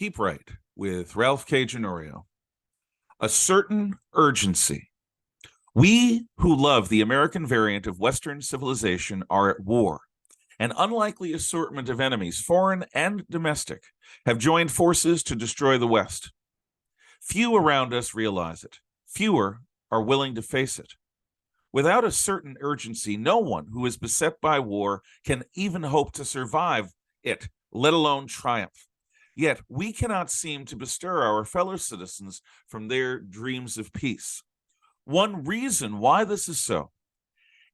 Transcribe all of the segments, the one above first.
Keep Right with Ralph K. Ginorio. A certain urgency. We who love the American variant of Western civilization are at war. An unlikely assortment of enemies, foreign and domestic, have joined forces to destroy the West. Few around us realize it. Fewer are willing to face it. Without a certain urgency, no one who is beset by war can even hope to survive it, let alone triumph. Yet we cannot seem to bestir our fellow citizens from their dreams of peace. One reason why this is so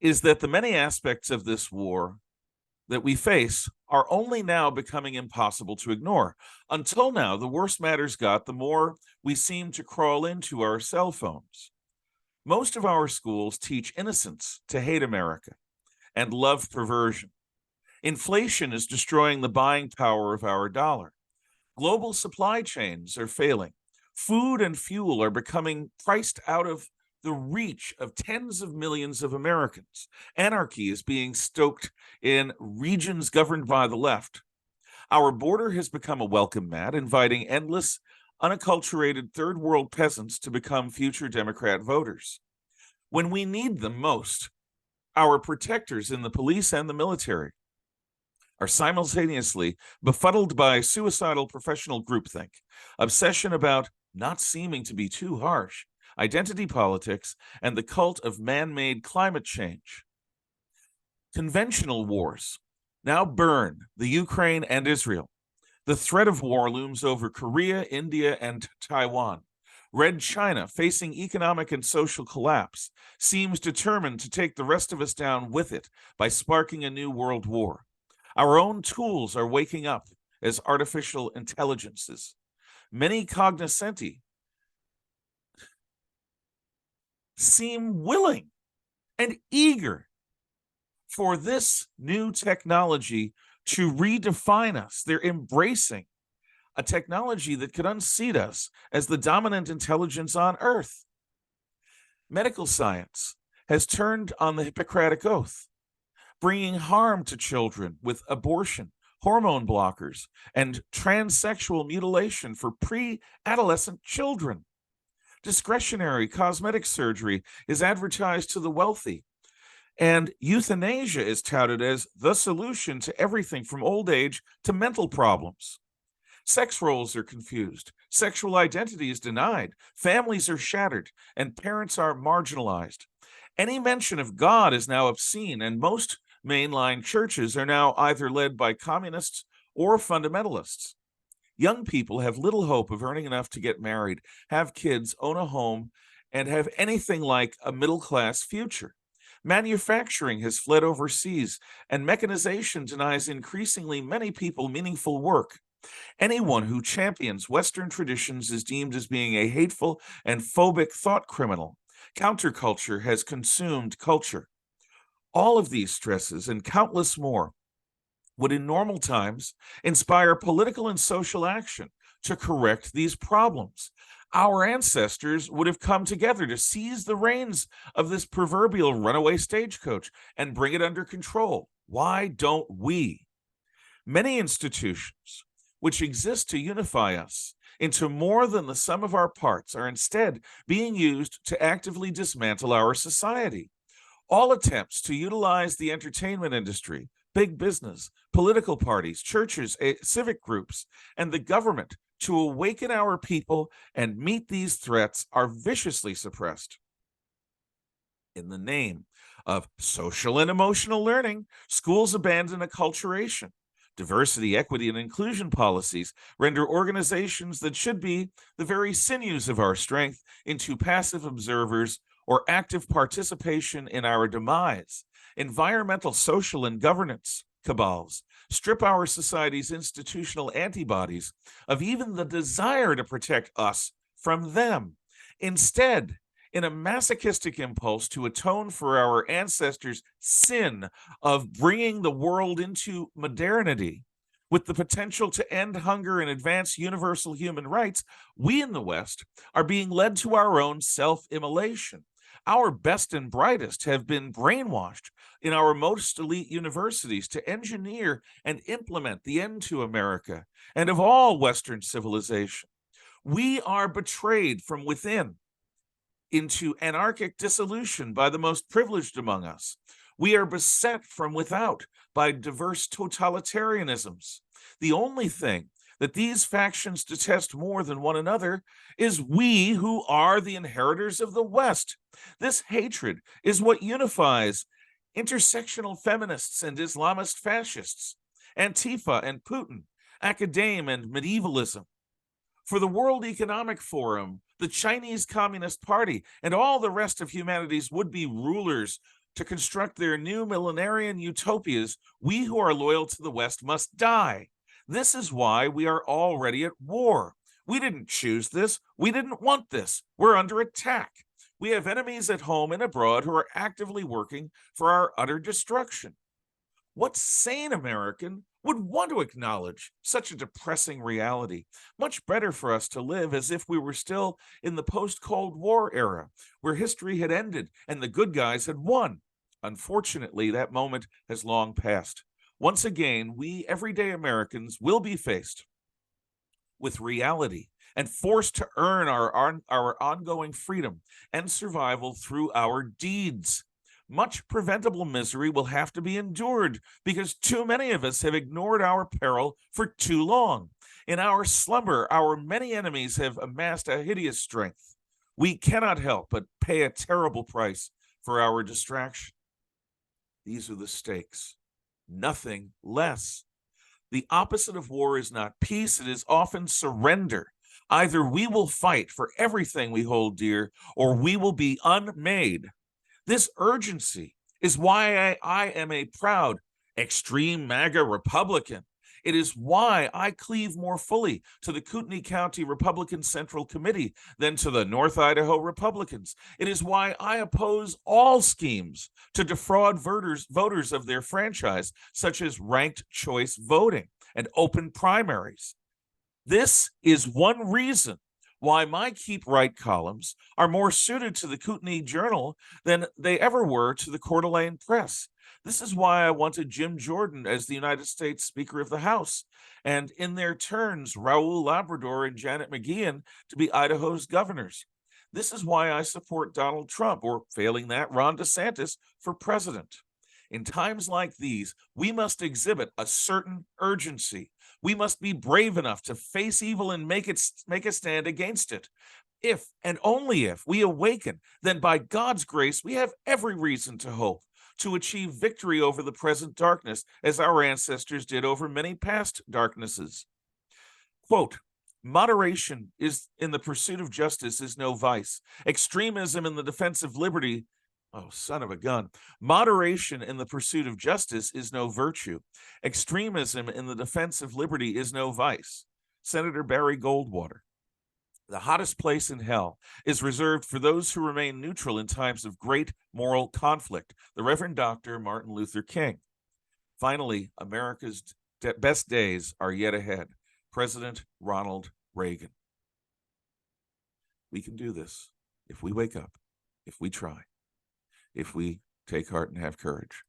is that the many aspects of this war that we face are only now becoming impossible to ignore. Until now, the worse matters got, the more we seem to crawl into our cell phones. Most of our schools teach innocence to hate America and love perversion. Inflation is destroying the buying power of our dollar. Global supply chains are failing. Food and fuel are becoming priced out of the reach of tens of millions of Americans. Anarchy is being stoked in regions governed by the left. Our border has become a welcome mat, inviting endless, unacculturated third world peasants to become future Democrat voters. When we need them most, our protectors in the police and the military are simultaneously befuddled by suicidal professional groupthink, obsession about not seeming to be too harsh, identity politics, and the cult of man-made climate change. Conventional wars now burn the Ukraine and Israel. The threat of war looms over Korea, India, and Taiwan. Red China, facing economic and social collapse, seems determined to take the rest of us down with it by sparking a new world war. Our own tools are waking up as artificial intelligences. Many cognoscenti seem willing and eager for this new technology to redefine us. They're embracing a technology that could unseat us as the dominant intelligence on Earth. Medical science has turned on the Hippocratic Oath, bringing harm to children with abortion, hormone blockers, and transsexual mutilation for pre-adolescent children. Discretionary cosmetic surgery is advertised to the wealthy, and euthanasia is touted as the solution to everything from old age to mental problems. Sex roles are confused, sexual identity is denied, families are shattered, and parents are marginalized. Any mention of God is now obscene, and most mainline churches are now either led by communists or fundamentalists. Young people have little hope of earning enough to get married, have kids, own a home, and have anything like a middle-class future. Manufacturing has fled overseas, and mechanization denies increasingly many people meaningful work. Anyone who champions Western traditions is deemed as being a hateful and phobic thought criminal. Counterculture has consumed culture. All of these stresses and countless more would in normal times inspire political and social action to correct these problems. Our ancestors would have come together to seize the reins of this proverbial runaway stagecoach and bring it under control. Why don't we? Many institutions which exist to unify us into more than the sum of our parts are instead being used to actively dismantle our society. All attempts to utilize the entertainment industry, big business, political parties, churches, civic groups, and the government to awaken our people and meet these threats are viciously suppressed. In the name of social and emotional learning, schools abandon acculturation. Diversity, equity, and inclusion policies render organizations that should be the very sinews of our strength into passive observers or active participation in our demise. Environmental, social, and governance cabals strip our society's institutional antibodies of even the desire to protect us from them. Instead, in a masochistic impulse to atone for our ancestors' sin of bringing the world into modernity, with the potential to end hunger and advance universal human rights, we in the West are being led to our own self-immolation. Our best and brightest have been brainwashed in our most elite universities to engineer and implement the end to America and of all Western civilization. We are betrayed from within into anarchic dissolution by the most privileged among us. We are beset from without by diverse totalitarianisms. The only thing that these factions detest more than one another is we who are the inheritors of the West. This hatred is what unifies intersectional feminists and Islamist fascists, Antifa and Putin, academe and medievalism. For the World Economic Forum, the Chinese Communist Party, and all the rest of humanity's would-be rulers to construct their new millenarian utopias, we who are loyal to the West must die. This is why we are already at war. We didn't choose this. We didn't want this. We're under attack. We have enemies at home and abroad who are actively working for our utter destruction. What sane American would want to acknowledge such a depressing reality? Much better for us to live as if we were still in the post-Cold War era, where history had ended and the good guys had won. Unfortunately, that moment has long passed. Once again, we everyday Americans will be faced with reality and forced to earn our ongoing freedom and survival through our deeds. Much preventable misery will have to be endured because too many of us have ignored our peril for too long. In our slumber, our many enemies have amassed a hideous strength. We cannot help but pay a terrible price for our distraction. These are the stakes, nothing less. The opposite of war is not peace, it is often surrender. Either we will fight for everything we hold dear, or we will be unmade. This urgency is why I am a proud, extreme MAGA Republican. It is why I cleave more fully to the Kootenai County Republican Central Committee than to the North Idaho Republicans. It is why I oppose all schemes to defraud voters of their franchise, such as ranked choice voting and open primaries. This is one reason why my Keep Right columns are more suited to the Kootenai Journal than they ever were to the Coeur d'Alene Press. This is why I wanted Jim Jordan as the United States Speaker of the House, and in their turns, Raul Labrador and Janet McGeehan to be Idaho's governors. This is why I support Donald Trump, or failing that, Ron DeSantis, for president. In times like these, we must exhibit a certain urgency. We must be brave enough to face evil and make a stand against it. If and only if we awaken, then by God's grace, we have every reason to hope to achieve victory over the present darkness, as our ancestors did over many past darknesses. Quote, moderation is in the pursuit of justice is no vice. Extremism in the defense of liberty, oh, son of a gun. Moderation in the pursuit of justice is no virtue. Extremism in the defense of liberty is no vice. Senator Barry Goldwater. The hottest place in hell is reserved for those who remain neutral in times of great moral conflict. The Reverend Dr. Martin Luther King. Finally, America's best days are yet ahead. President Ronald Reagan. We can do this if we wake up, if we try, if we take heart and have courage.